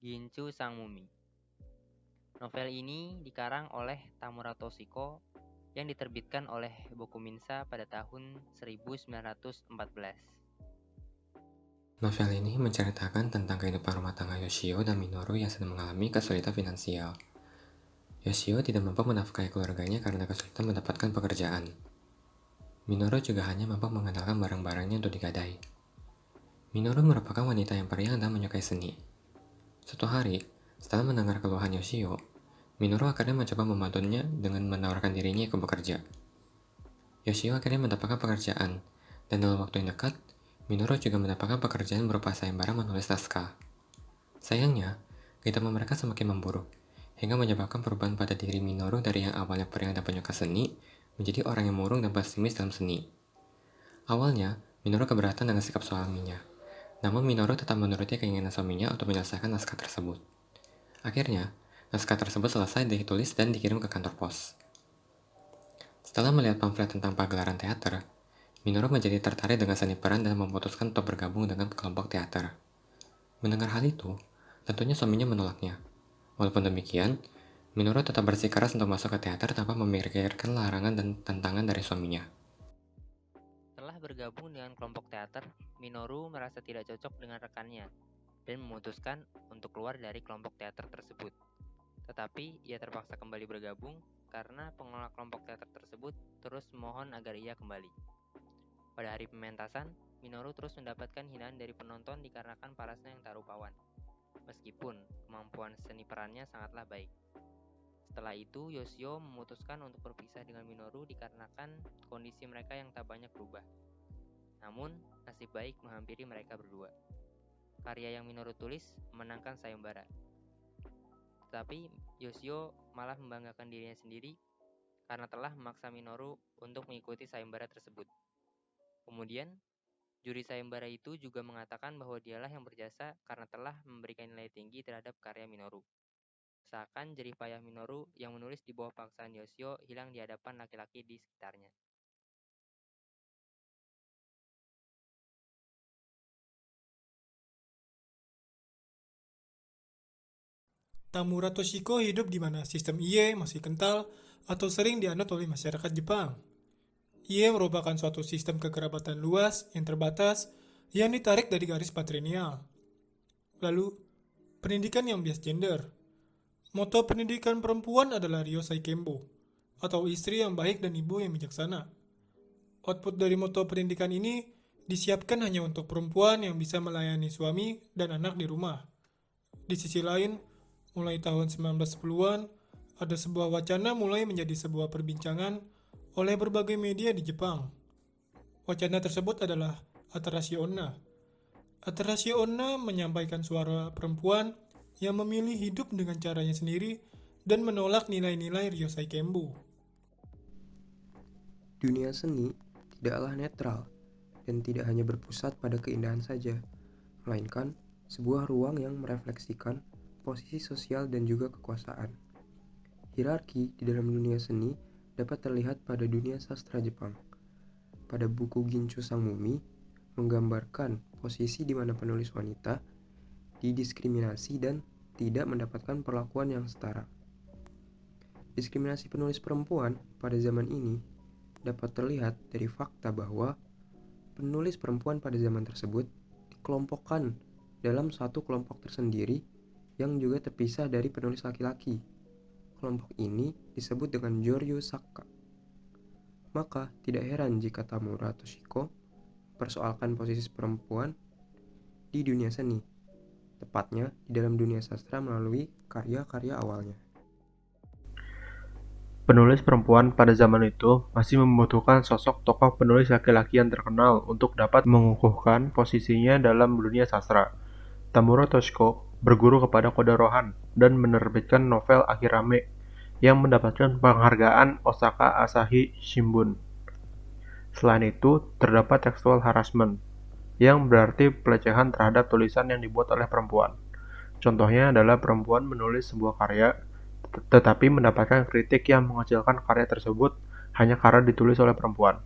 Gincu Sang Mumi. Novel ini dikarang oleh Tamura Toshiko yang diterbitkan oleh Bokuminsa pada tahun 1914. Novel ini menceritakan tentang kehidupan rumah tangga Yoshio dan Minoru yang sedang mengalami kesulitan finansial. Yoshio tidak mampu menafkahi keluarganya karena kesulitan mendapatkan pekerjaan. Minoru juga hanya mampu mengandalkan barang-barangnya untuk digadai. Minoru merupakan wanita yang periang dan menyukai seni. Suatu hari, setelah mendengar keluhan Yoshio, Minoru akhirnya mencoba membantunya dengan menawarkan dirinya ikut bekerja. Yoshio akhirnya mendapatkan pekerjaan, dan dalam waktu yang dekat, Minoru juga mendapatkan pekerjaan berupa sayembara menulis naskah. Sayangnya, kehidupan mereka semakin memburuk, hingga menyebabkan perubahan pada diri Minoru dari yang awalnya periang dan penyuka seni, menjadi orang yang murung dan pesimis dalam seni. Awalnya, Minoru keberatan dengan sikap suaminya, namun Minoru tetap menuruti keinginan suaminya untuk menyelesaikan naskah tersebut. Akhirnya, naskah tersebut selesai ditulis dan dikirim ke kantor pos. Setelah melihat pamflet tentang pagelaran teater, Minoru menjadi tertarik dengan seni peran dan memutuskan untuk bergabung dengan kelompok teater. Mendengar hal itu, tentunya suaminya menolaknya. Walaupun demikian, Minoru tetap bersikeras untuk masuk ke teater tanpa memikirkan larangan dan tantangan dari suaminya. Setelah bergabung dengan kelompok teater, Minoru merasa tidak cocok dengan rekannya dan memutuskan untuk keluar dari kelompok teater tersebut. Tetapi ia terpaksa kembali bergabung karena pengelola kelompok teater tersebut terus memohon agar ia kembali. Pada hari pementasan, Minoru terus mendapatkan hinaan dari penonton dikarenakan parasnya yang tak rupawan, meskipun kemampuan seni perannya sangatlah baik. Setelah itu, Yoshio memutuskan untuk berpisah dengan Minoru dikarenakan kondisi mereka yang tak banyak berubah. Namun, nasib baik menghampiri mereka berdua. Karya yang Minoru tulis memenangkan sayembara. Tetapi, Yoshio malah membanggakan dirinya sendiri karena telah memaksa Minoru untuk mengikuti sayembara tersebut. Kemudian, juri sayembara itu juga mengatakan bahwa dialah yang berjasa karena telah memberikan nilai tinggi terhadap karya Minoru. Seakan jerih payah Minoru yang menulis di bawah paksaan Yoshio hilang di hadapan laki-laki di sekitarnya. Tamura Toshiko hidup di mana sistem IE masih kental atau sering dianut oleh masyarakat Jepang. IE merupakan suatu sistem kekerabatan luas yang terbatas yang ditarik dari garis patrilineal. Lalu, pendidikan yang bias gender. Moto pendidikan perempuan adalah Ryosai Kembo, atau istri yang baik dan ibu yang bijaksana. Output dari moto pendidikan ini disiapkan hanya untuk perempuan yang bisa melayani suami dan anak di rumah. Di sisi lain, mulai tahun 1910-an, ada sebuah wacana mulai menjadi sebuah perbincangan oleh berbagai media di Jepang. Wacana tersebut adalah Atarashi Onna. Atarashi Onna menyampaikan suara perempuan yang memilih hidup dengan caranya sendiri dan menolak nilai-nilai Ryosai Kembo. Dunia seni tidaklah netral dan tidak hanya berpusat pada keindahan saja, melainkan sebuah ruang yang merefleksikan posisi sosial dan juga kekuasaan. Hierarki di dalam dunia seni dapat terlihat pada dunia sastra Jepang. Pada buku Gincu Sang Mumi, menggambarkan posisi di mana penulis wanita didiskriminasi dan tidak mendapatkan perlakuan yang setara. Diskriminasi penulis perempuan pada zaman ini dapat terlihat dari fakta bahwa penulis perempuan pada zaman tersebut dikelompokkan dalam satu kelompok tersendiri yang juga terpisah dari penulis laki-laki. Kelompok ini disebut dengan Joryu Sakka. Maka tidak heran jika Tamura Toshiko persoalkan posisi perempuan di dunia seni, tepatnya di dalam dunia sastra melalui karya-karya awalnya. Penulis perempuan pada zaman itu masih membutuhkan sosok tokoh penulis laki-laki yang terkenal untuk dapat mengukuhkan posisinya dalam dunia sastra. Tamura Toshiko berguru kepada Koda Rohan dan menerbitkan novel Akirame yang mendapatkan penghargaan Osaka Asahi Shimbun. Selain itu, terdapat sexual harassment, yang berarti pelecehan terhadap tulisan yang dibuat oleh perempuan. Contohnya adalah perempuan menulis sebuah karya, tetapi mendapatkan kritik yang mengecilkan karya tersebut hanya karena ditulis oleh perempuan.